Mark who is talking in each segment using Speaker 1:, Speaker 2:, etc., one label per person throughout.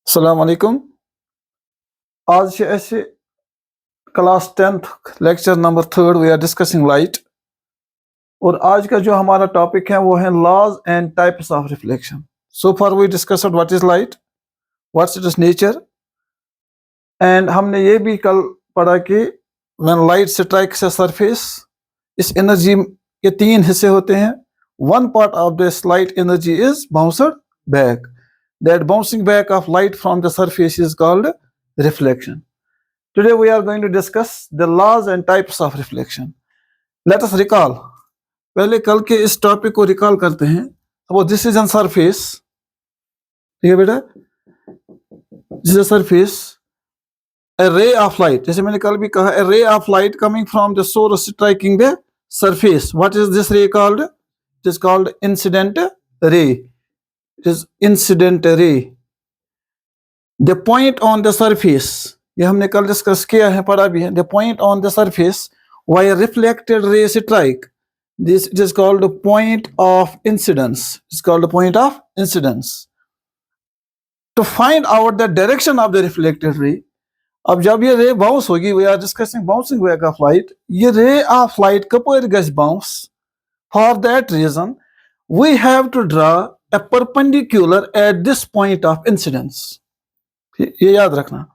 Speaker 1: अस्सलाम वालेकुम। आज से ऐसे class 10th lecture number 3 we are discussing light. और आज का जो हमारा टॉपिक है वो है laws and types of reflection. So far we discussed what is light, what's its nature, and हमने ये भी कल पढ़ा कि when light strikes a surface, इस एनर्जी के तीन हिस्से होते हैं। One part of this light energy is bounced back. That bouncing back of light from the surface is called reflection. Today we are going to discuss the laws and types of reflection. Let us recall. पहले कल के इस topic को recall करते हैं. Suppose this is on surface. ठीक है बेटा? This is a surface. A ray of light. जैसे मैंने कल भी कहा, a ray of light coming from the source striking the surface. What is this ray called? It is called incident ray. It is incident ray. The point on the surface. ये हमने कल discuss किया है, पढ़ा भी है. The point on the surface where reflected ray strike, this is called the point of incidence. It's called the point of incidence. To find out the direction of the reflected ray, अब जब ये रे bounce होगी, we are discussing bouncing back of light. ये ray of light Kapoor गज bounce. For that reason, we have to draw a perpendicular at this point of incidence. ये याद रखना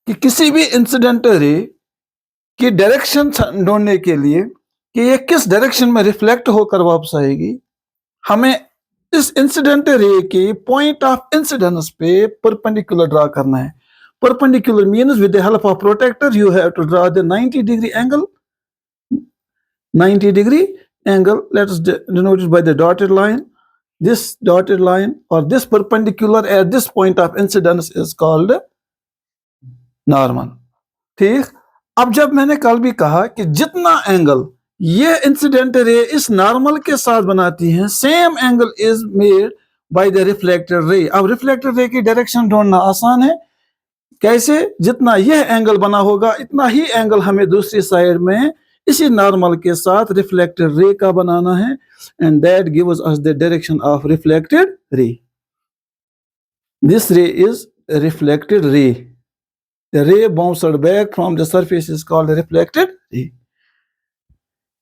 Speaker 1: कि किसी भी इंसिडेंट रे की डायरेक्शन ढूंढने के लिए कि ये किस डायरेक्शन में रिफ्लेक्ट होकर वापस आएगी, हमें इस इंसिडेंट रे के पॉइंट ऑफ इंसिडेंस पे परपेंडिकुलर ड्रा करना है. Perpendicular means with the help of protractor you have to draw the 90 degree angle. 90 degree angle, let us denote it by the dotted line. This dotted line और this perpendicular at this point of incidence is called normal. ठीक. अब जब मैंने कल भी कहा कि जितना एंगल ये इंसिडेंट रे इस नॉर्मल के साथ बनाती हैं, same angle is made by the reflected रे. अब रिफ्लेक्टेड रे की डायरेक्शन ढूंढना आसान है. कैसे? जितना यह एंगल बना होगा इतना ही एंगल हमें दूसरी साइड में इसी नॉर्मल के साथ रिफ्लेक्टेड रे का बनाना है, and that gives us the direction of reflected ray. This ray is reflected ray. The ray bounced back from the surface is called reflected ray.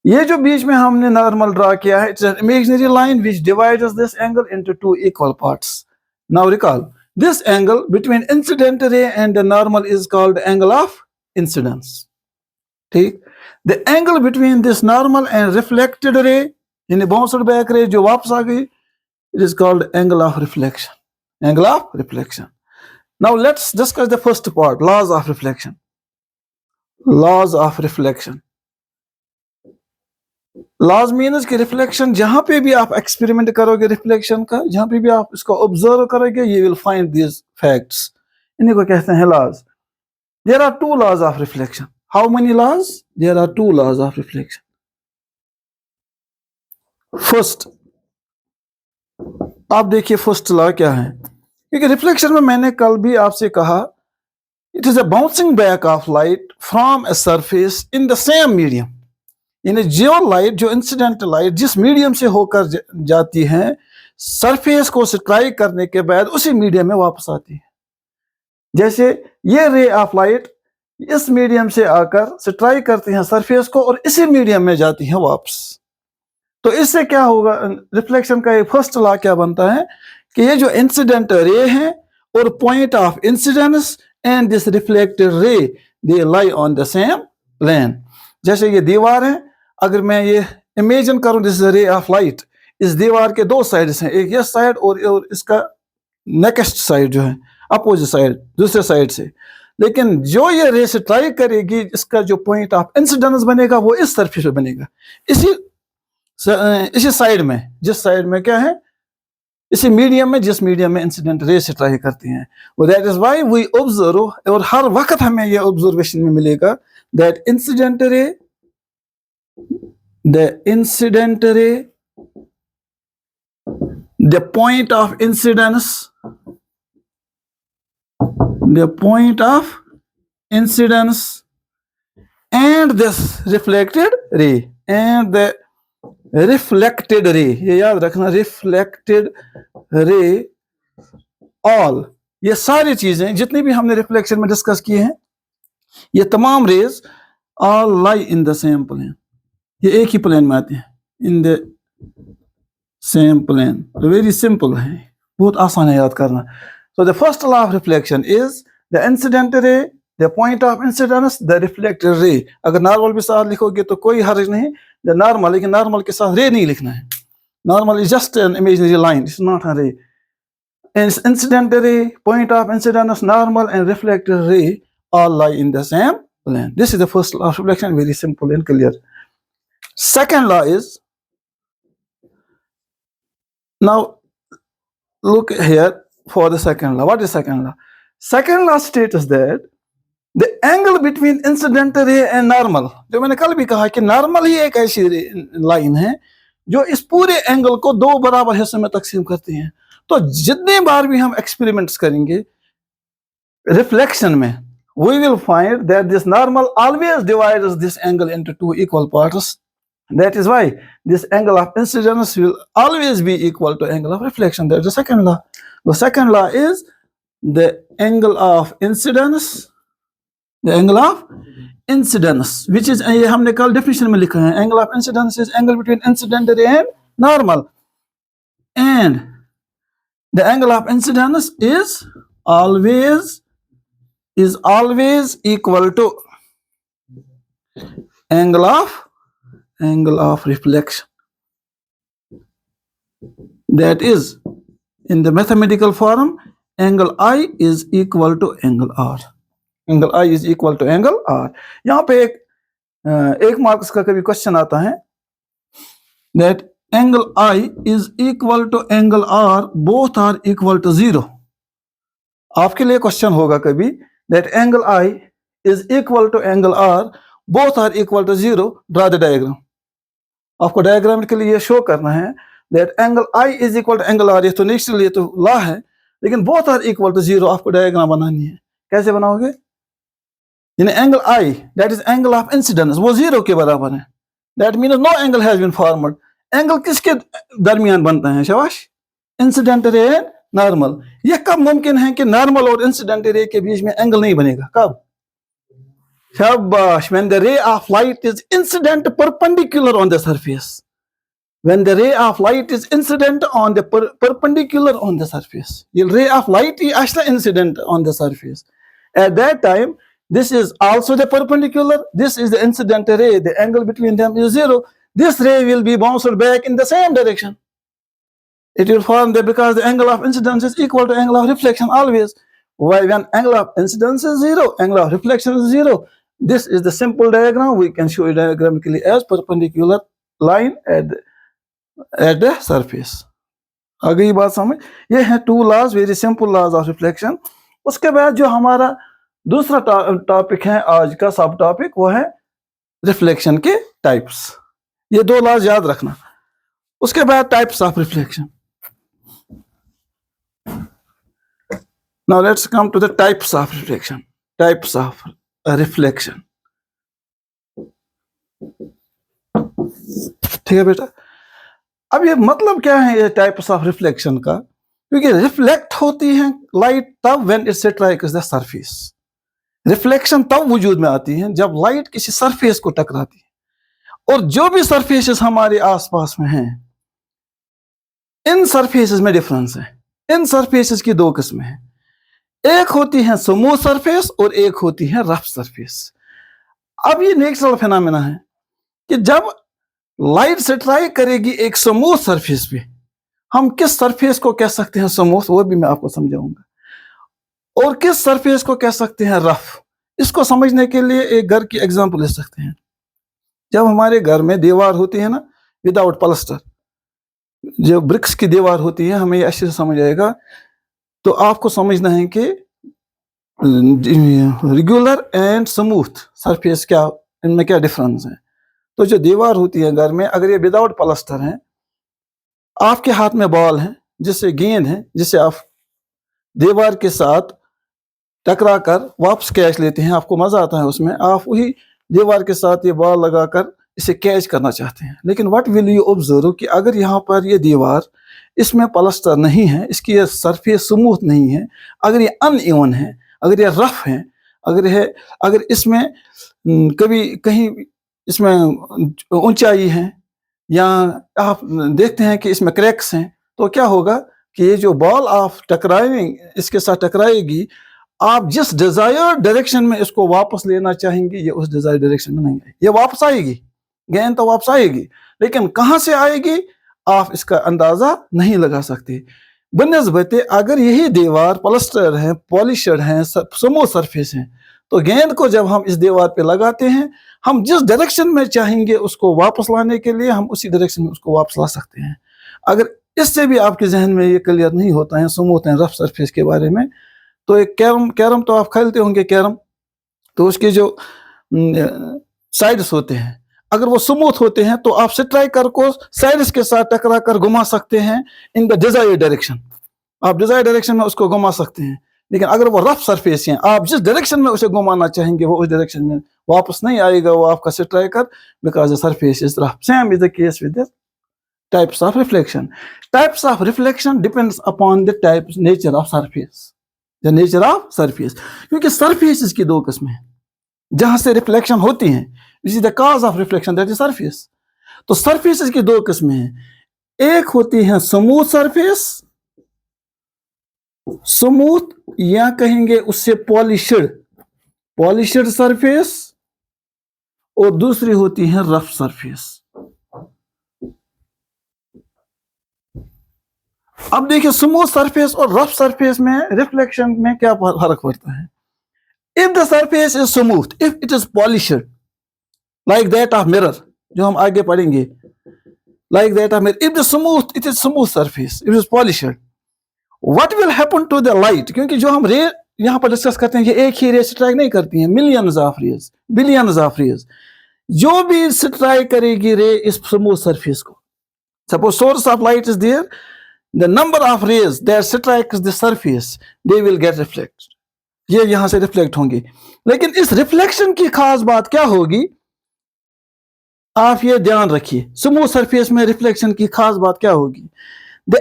Speaker 1: ये जो बीच में हमने नॉर्मल ड्रा किया है, it's an imaginary line which divides this angle into two equal parts. Now recall, this angle between incident ray and the normal is called angle of incidence. ठीक. The angle between this normal and reflected ray, यानी bounced back ray जो वापस आ गई, it is called angle of reflection. Angle of reflection. Now let's discuss the first part, laws of reflection. Laws of reflection. Laws means कि reflection जहां पे भी आप experiment करोगे reflection का, जहां पे भी आप इसको ऑब्जर्व करोगे, you will find these facts. इन्हीं को कहते हैं laws. There are two laws of reflection. How many laws? There are two laws of reflection. First, आप देखिए first law क्या है. क्योंकि रिफ्लेक्शन में मैंने कल भी आपसे कहा, it is a bouncing back of light from a surface in the same medium. यानी जो लाइट, जो इंसिडेंट लाइट जिस मीडियम से होकर जाती है, सरफेस को स्ट्राइक करने के बाद उसी मीडियम में वापस आती है. जैसे ये रे ऑफ लाइट इस मीडियम से आकर स्ट्राइक करती हैं सरफेस को और इसी मीडियम में जाती हैं वापस. तो इससे क्या होगा, रिफ्लेक्शन का फर्स्ट लॉ क्या बनता है कि ये जो इंसिडेंट रे है और point of incidence and this reflected ray, they lie on the same plane. जैसे ये दीवार है, अगर मैं ये इमेजिन करूं दिस रे ऑफ लाइट, इस दीवार के दो साइड्स हैं, एक ये साइड और इसका नेक्स्ट साइड जो है अपोजिट साइड दूसरे साइड से. लेकिन जो ये रे स्ट्राइक करेगी, इसका जो पॉइंट ऑफ इंसिडेंस बनेगा वो इस सरफेस पे बनेगा, इसी साइड में, जिस साइड में क्या है, इसी मीडियम में, जिस मीडियम में इंसिडेंट रे स्ट्राइक करती हैं. That is why we observe, और हर वक्त हमें ये ऑब्जर्वेशन में मिलेगा that incident ray, the point of incidence, and this reflected ray, and the reflected ray, ये याद रखना, रिफ्लेक्टेड रे all ये सारी चीजें जितनी भी हमने रिफ्लेक्शन में डिस्कस किए हैं, ये तमाम rays all lie in the same plane, ये एक ही प्लेन में आते हैं, इन द सेम प्लेन। तो वेरी सिंपल है, बहुत आसान है याद करना। So the first law of reflection is the incident ray, the point of incidence, the reflected ray. अगर नॉर्मल भी साथ लिखोगे तो कोई हर्ज नहीं, द नॉर्मल, लेकिन नॉर्मल के साथ रे नहीं लिखना है। Normal is just an imaginary line, it's not a रे। Incident ray, point of incidence, normal and reflected ray all lie in the same plane. This is the first law of reflection, very simple and clear. Second law is, now look here for the second law. What is second law? Second law states that the angle between incident ray and normal, जो मैंने कल भी कहा कि normal ही एक ऐसी line है जो इस पूरे एंगल को दो बराबर हिस्सों में तकसीम करती है। तो जितने बार भी हम एक्सपेरिमेंट्स करेंगे रिफ्लेक्शन में, we will find that this normal always divides this angle into two equal parts. That is why this angle of incidence will always be equal to angle of reflection. That's the second law. The second law is the angle of incidence, the angle of incidence, which is ये हमने कल definition में लिखा है, angle of incidence is angle between incident ray and normal, and the angle of incidence is always equal to angle of reflection. That is, in the mathematical form, angle I is equal to angle R. Angle I is equal to angle R. यहाँ पे एक marks का कभी question आता है that angle I is equal to angle R, both are equal to 0. आपके लिए question होगा कभी that angle I is equal to angle R, both are equal to 0, draw the diagram. आपको डायग्राम के लिए शो करना है that angle I is equal to angle R. ये तो नेचुरली तो लॉ है, लेकिन both are equal to 0 आपको डायग्राम बनानी है। कैसे बनाओगे? यानी angle I, that is angle of incidence, वो 0 के बराबर है। That means no angle has been formed. Angle किसके दरमियान बनता है? शाबाश, इंसिडेंट रे एंड नॉर्मल। यह कब मुमकिन है कि नॉर्मल और इंसिडेंट रे के बीच में एंगल नहीं बनेगा? कब? शाबाश, when the ray of light is incident perpendicular on the surface. When the ray of light is incident on the perpendicular on the surface. ये ray of light ही असला incident on the surface. At that time, this is also the perpendicular, this is the incident ray, the angle between them is 0. This ray will be bounced back in the same direction. It will form that because the angle of incidence is equal to angle of reflection always. Why? When angle of incidence is 0, angle of reflection is 0. This is the simple diagram. We can show it diagrammatically as perpendicular line at the surface. आ गई बात समझ? ये है 2 laws, very simple laws of reflection. उसके बाद जो हमारा दूसरा टॉपिक है आज का सब टॉपिक, वो है रिफ्लेक्शन के टाइप्स। ये 2 लॉज याद रखना। उसके बाद types of reflection. Now let's come to the types of reflection. Types of reflection, ठीक है बेटा। अब ये मतलब क्या है ये टाइप्स ऑफ रिफ्लेक्शन का? क्योंकि रिफ्लेक्ट होती है लाइट तब when it strikes the surface. Reflection तब वजूद में आती है जब लाइट किसी सरफेस को टकराती है। और जो भी सरफेसेस हमारे आसपास में हैं, इन सरफेसेस में डिफरेंस है। इन सरफेसेस की 2 किस्में हैं, एक होती है स्मूथ सरफेस और एक होती है रफ सरफेस। अब ये नेचुरल फिनोमेना है कि जब लाइट स्ट्राइक करेगी एक स्मूथ सरफेस पे, हम किस सरफेस को कह सकते हैं स्मूथ, वो भी मैं आपको समझाऊंगा, और किस सरफेस को कह सकते हैं रफ। इसको समझने के लिए एक घर की एग्जांपल ले सकते हैं। जब हमारे घर में दीवार होती है ना विदाउट प्लास्टर, जो ब्रिक्स की दीवार होती है, हमें अच्छे से समझ आएगा। तो आपको समझना है कि रेगुलर एंड स्मूथ सरफेस क्या, इनमें क्या डिफरेंस है। तो जो दीवार होती है घर में, अगर ये विदाउट प्लास्टर है, आपके हाथ में बॉल है जिससे गेंद है, जिसे आप दीवार के साथ टकरा कर वापस कैच लेते हैं, आपको मजा आता है उसमें। आप वही दीवार के साथ ये बॉल लगाकर इसे कैच करना चाहते हैं। लेकिन व्हाट विल यू ऑब्जर्व कि अगर यहाँ पर ये दीवार इसमें प्लास्टर नहीं है, इसकी ये सरफेस स्मूथ नहीं है, अगर ये अनइवन है, अगर ये रफ है, अगर इसमें कभी कहीं इसमें ऊंचाई है या आप देखते हैं कि इसमें क्रैक्स हैं, तो क्या होगा कि ये जो बॉल आप इसके साथ टकराएगी, आप जिस डिजायर डायरेक्शन में इसको वापस लेना चाहेंगे ये उस डिजायर डायरेक्शन में नहीं है, ये वापस आएगी, गेंद तो वापस आएगी, लेकिन कहां से आएगी आप इसका अंदाजा नहीं लगा सकते। बनस्बत अगर यही दीवार प्लास्टर है, पॉलिशड है, स्मूथ सरफेस है, तो गेंद को जब हम इस दीवार पे लगाते हैं, हम जिस डायरेक्शन में चाहेंगे उसको वापस लाने के लिए हम उसी डायरेक्शन में उसको वापस ला सकते हैं। अगर इससे भी आपके जहन में ये क्लियर नहीं होता है स्मूथ एंड रफ सरफेस के बारे में, तो एक कैरम तो आप खेलते होंगे कैरम, तो उसके जो साइड्स होते हैं अगर वो स्मूथ होते हैं तो आप स्ट्राइकर को साइड्स के साथ टकरा कर घुमा सकते हैं इन द डिजायर्ड डायरेक्शन, आप डिजायर्ड डायरेक्शन में उसको घुमा सकते हैं। लेकिन अगर वो रफ सरफेस है, आप जिस डायरेक्शन में उसे घुमाना चाहेंगे वो उस डायरेक्शन में वापस नहीं आएगा, वो आपका striker, because the surface is rough. Same is the case with the types of reflection. Types of reflection depends upon the type nature of surface, the nature of surface, क्योंकि सरफेस की दो किस्में हैं जहां से रिफ्लेक्शन होती हैं, this is the cause of reflection, that is surface. तो सरफेस की दो किस्में हैं, एक होती है स्मूथ सरफेस, स्मूथ या कहेंगे उससे पॉलिशड सरफेस, और दूसरी होती है रफ सरफेस। अब देखिए स्मूथ सरफेस और रफ सरफेस में रिफ्लेक्शन में क्या फर्क पड़ता है। If the surface is smooth, if it is polished like that of mirror, जो हम आगे पढ़ेंगे, like that of mirror, if the smooth, it is smooth surface, it is polished, what will happen to the light, क्योंकि जो हम रे यहां पर डिस्कस करते हैं कि एक ही रे स्ट्राइक नहीं करती है, millions of rays, billions of rays, जो भी स्ट्राइक करेगी रे इस स्मूथ सरफेस को, suppose source of light is there, the number of rays that strikes the surface they will get reflected, ये यहां से रिफ्लेक्ट होंगे। लेकिन इस रिफ्लेक्शन की खास बात क्या होगी, आप ये ध्यान रखिए, स्मूथ सरफेस में रिफ्लेक्शन की खास बात क्या होगी, the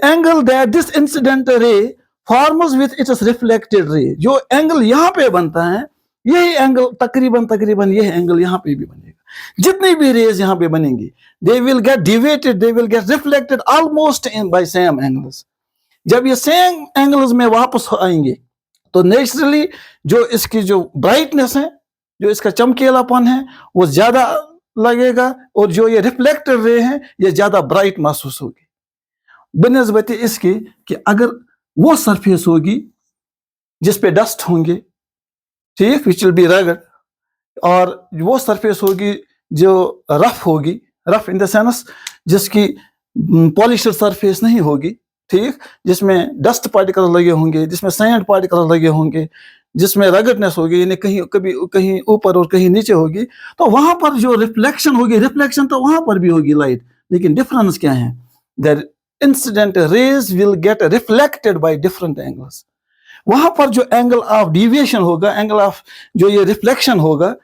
Speaker 1: angle that this incident ray forms with its reflected ray, जो एंगल यहां पे बनता है यही एंगल तकरीबन यही एंगल यहां पे भी बनेगा, जितनी भी रेज यहां पे बनेंगी they will get deviated, they will get reflected almost in by same angles। जब ये सेम एंगल्स में वापस आएंगे तो नेचुरली जो इसकी जो ब्राइटनेस है, जो इसका चमकीलापन है वो ज्यादा लगेगा, और जो ये रिफ्लेक्टेड रे है ये ज्यादा ब्राइट महसूस होगी, बनिस्बत इसके कि अगर वो सरफेस होगी जिसपे डस्ट होंगे, ठीक, विच विल बी रगड, और वो सरफेस होगी जो रफ होगी, रफ इन द सेंस जिसकी पॉलिश्ड सरफेस नहीं होगी, ठीक, जिसमें डस्ट पार्टिकल लगे होंगे, जिसमें सैंड पार्टिकल लगे होंगे, जिसमें रगडनेस होगी, यानी कहीं ऊपर और कहीं नीचे होगी, तो वहां पर जो रिफ्लेक्शन होगी, रिफ्लेक्शन तो वहां पर भी होगी लाइट, लेकिन डिफरेंस क्या है, that incident raise will get reflected by different angles. वहां पर जो एंगल ऑफ डिविएशन होगा, एंगल ऑफ जो ये रिफ्लेक्शन होगा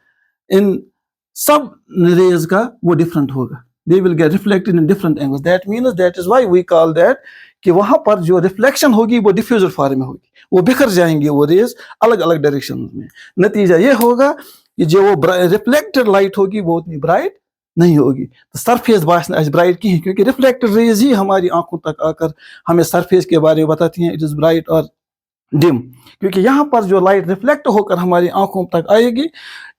Speaker 1: इन सब रेज का वो डिफरेंट होगा, they will get reflected in different angles, that means that is why we call that कि वहां पर जो रिफ्लेक्शन होगी वो डिफ्यूजर फॉर्म में होगी, वो बिखर जाएंगे वो रेज अलग अलग डायरेक्शन में, नतीजा ये होगा कि जो वो रिफ्लेक्टेड लाइट होगी वो उतनी ब्राइट नहीं होगी, तो सरफेस ब्राइट की है, क्योंकि रिफ्लेक्टेड रेज ही हमारी आंखों तक आकर हमें सरफेस के बारे में बताती हैं, इट इज ब्राइट और डिम, क्योंकि यहाँ पर जो लाइट रिफ्लेक्ट होकर हमारी आंखों तक आएगी,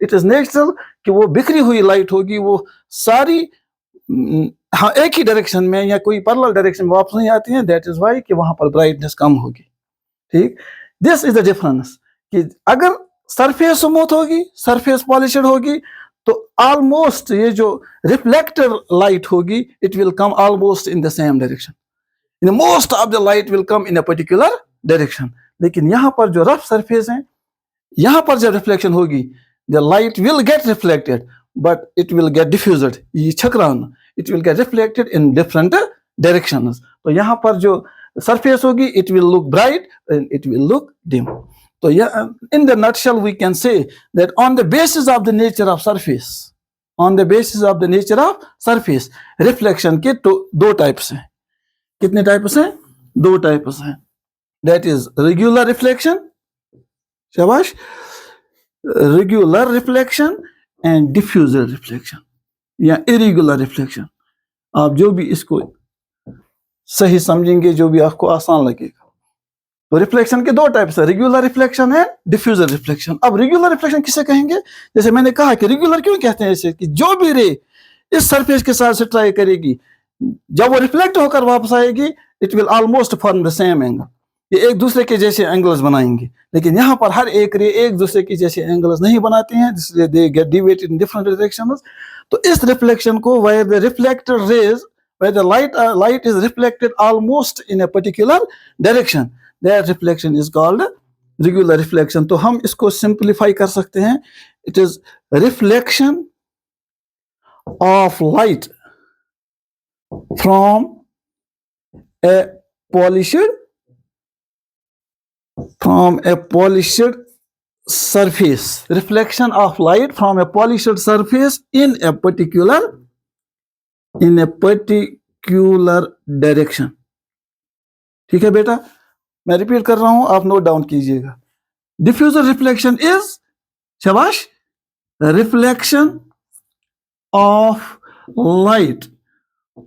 Speaker 1: इट इज नेचुरल कि वो बिखरी हुई लाइट होगी, वो सारी हाँ एक ही डायरेक्शन में या कोई पैरेलल डायरेक्शन में वापस नहीं आती है, दैट इज वाई कि वहां पर ब्राइटनेस कम होगी, ठीक। दिस इज द डिफरेंस कि अगर सरफेस स्मूथ होगी, सरफेस पॉलिश्ड होगी, तो ऑलमोस्ट ये जो रिफ्लेक्टेड लाइट होगी it will come almost in the same direction, in most of the light will come in a particular direction. लेकिन यहाँ पर जो रफ सरफेस है, यहाँ पर जब रिफ्लेक्शन होगी the light will get reflected but it will get diffused, ये छकराना, it will get reflected in different directions। तो यहाँ पर जो surface होगी it will look bright and it will look dim। तो in the nutshell we can say that on the basis of the nature of surface, on the basis of the nature of surface. Reflection के दो types हैं। कितने types हैं? दो types हैं। That is regular reflection, शाबाश, regular reflection and diffuser reflection या irregular reflection. आप जो भी इसको सही समझेंगे, जो भी आपको आसान लगेगा। तो रिफ्लेक्शन के दो टाइप्स है, रेगुलर रिफ्लेक्शन है, डिफ्यूजर रिफ्लेक्शन। अब रेगुलर रिफ्लेक्शन किसे कहेंगे? जैसे मैंने कहा कि रेगुलर क्यों कहते हैं इसे, कि जो भी रे इस सरफेस के साथ स्ट्राइक करेगी, जब वो रिफ्लेक्ट होकर वापस आएगी, it will almost form the same angle. ये एक दूसरे के जैसे एंगल्स बनाएंगे। लेकिन यहाँ पर हर एक रे एक दूसरे के जैसे एंगल्स नहीं बनाते हैं, इसलिए they get deviated in different directions. तो इस रिफ्लेक्शन को where the reflected rays, where the light is reflected almost in a particular direction, that reflection is called regular reflection. तो हम इसको सिंप्लीफाई कर सकते हैं, it is reflection of light from a polished surface, reflection of light from a polished surface in a particular direction. ठीक है बेटा, मैं रिपीट कर रहा हूं, आप नोट डाउन कीजिएगा। डिफ्यूजर रिफ्लेक्शन इज, शाबाश, reflection of light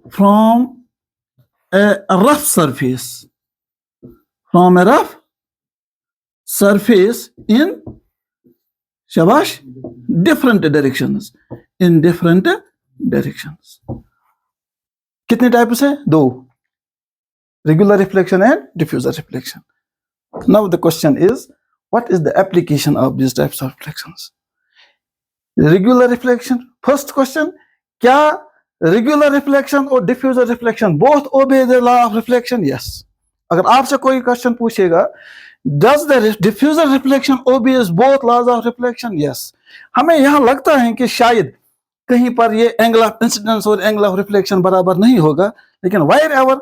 Speaker 1: from a rough surface, from a rough surface in, shabash, different directions, in different directions. कितने टाइप्स हैं? दो, regular reflection and diffuser reflection. Now the question is, what is the application of these types of reflections? Regular reflection, first question, क्या regular reflection और diffuser reflection both obey the law of reflection? Yes. अगर आपसे कोई question पूछेगा, does the diffuser reflection obeys both laws of reflection? Yes. हमें यहाँ लगता है कि शायद कहीं पर ये एंगल ऑफ इंसिडेंस और एंगल ऑफ रिफ्लेक्शन बराबर नहीं होगा, लेकिन वायर एवर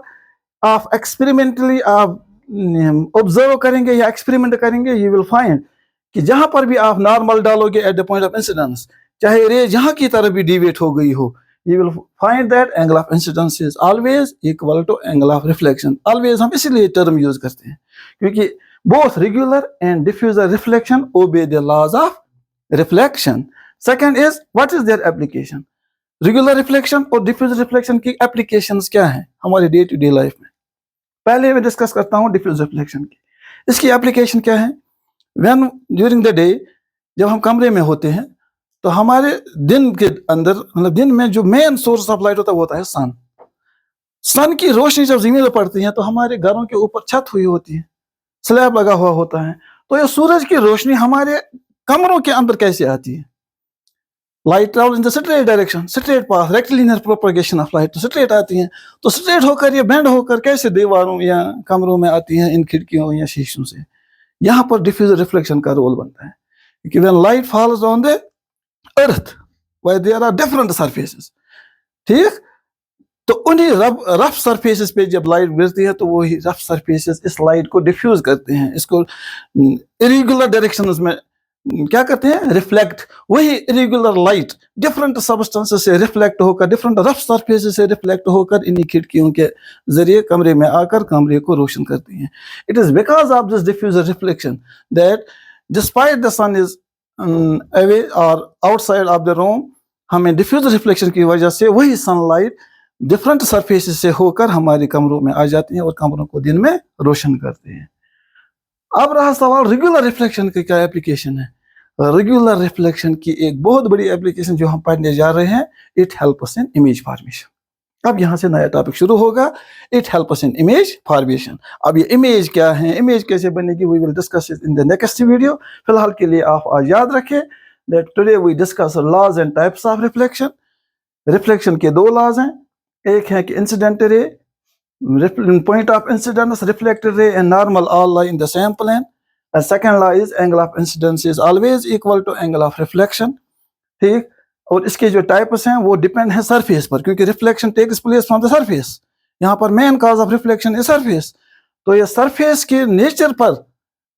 Speaker 1: आप एक्सपेरिमेंटली आप ऑब्जर्व करेंगे या एक्सपेरिमेंट करेंगे, यू विल फाइंड कि जहां पर भी आप नॉर्मल डालोगे at the point of incidence, चाहे रे जहां की तरफ भी डिविएट हो गई हो, you will find that angle of incidence is always equal to angle of reflection. Always हम इसलिए term use करते हैं क्योंकि both regular and diffuser reflection obey the laws of reflection. Second is, what is their application? Regular reflection और diffuser reflection की applications क्या हैं हमारे day to day life में? पहले मैं डिस्कस करता हूँ diffuser reflection की। इसकी application क्या है? When during the day, जब हम कमरे में होते हैं, तो हमारे दिन के अंदर, मतलब दिन में जो मेन सोर्स ऑफ लाइट होता है वो होता है सन। सन की रोशनी जब जमीन पर पड़ती है तो हमारे घरों के ऊपर छत हुई होती है, स्लैब लगा हुआ होता है, तो ये सूरज की रोशनी हमारे कमरों के अंदर कैसे आती है? Light travel in the straight direction, straight path, rectilinear propagation of light, तो स्ट्रेट आती है। तो स्ट्रेट होकर ये बेंड होकर कैसे दीवारों या कमरों में आती है, इन खिड़कियों या शीशों से? यहाँ पर डिफ्यूजर रिफ्लेक्शन का रोल बनता है, क्योंकि when light falls on the earth where there are different surfaces, ठीक, तो उन्हीं रफ सरफेसेस पे जब लाइट गिरती है तो वही रफ सरफेसेस इस लाइट को डिफ्यूज करते हैं, इसको इरेगुलर डायरेक्शंस में क्या करते हैं? रिफ्लेक्ट। वही इरेगुलर लाइट डिफरेंट सब्सटेंसेस से रिफ्लेक्ट होकर, डिफरेंट रफ सरफेसेस से रिफ्लेक्ट होकर इन्हीं खिड़कियों के जरिए कमरे में आकर कमरे को रोशन करती हैं। It is because of this diffuser reflection that despite the sun is away और आउटसाइड ऑफ द रूम, हमें डिफ्यूजर रिफ्लेक्शन की वजह से वही सनलाइट डिफरेंट सरफेसेस से होकर हमारे कमरों में आ जाती है और कमरों को दिन में रोशन करते हैं। अब रहा सवाल रेगुलर रिफ्लेक्शन की क्या एप्लीकेशन है? रेगुलर रिफ्लेक्शन की एक बहुत बड़ी एप्लीकेशन जो हम पढ़ने जा रहे हैं, it help us in image formation. अब यहाँ से नया टॉपिक शुरू होगा, it help us in image formation. अब ये इमेज क्या है, इमेज कैसे बनेगी, we will discuss it in the next video. फिलहाल के लिए आप आज याद रखें that today we discuss laws and types of reflection. Reflection के दो लॉज हैं, एक है कि incident ray, point of incidence, reflected ray and normal all lie in the same plane. And second law is angle of incidence is always equal to angle of reflection, ठीक। और इसके जो टाइप्स हैं वो डिपेंड है surface पर, क्योंकि reflection takes place from the surface. यहाँ पर main cause of reflection is surface, तो ये सरफेस के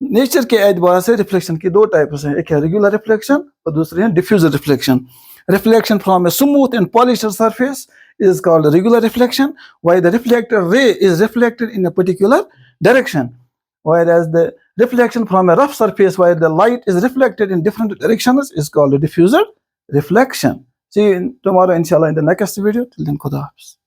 Speaker 1: नेचर के एतबार से रिफ्लेक्शन की दो टाइप्स हैं, एक है रेगुलर रिफ्लेक्शन और दूसरे हैं diffuser reflection. reflection from a smooth and polished surface is called regular reflection, while the reflected ray is reflected in a particular direction. Whereas the reflection from a rough surface where the light is reflected in different directions is called a diffuser reflection. See you tomorrow, inshallah, in the next video. Till then, Khuda Hafiz.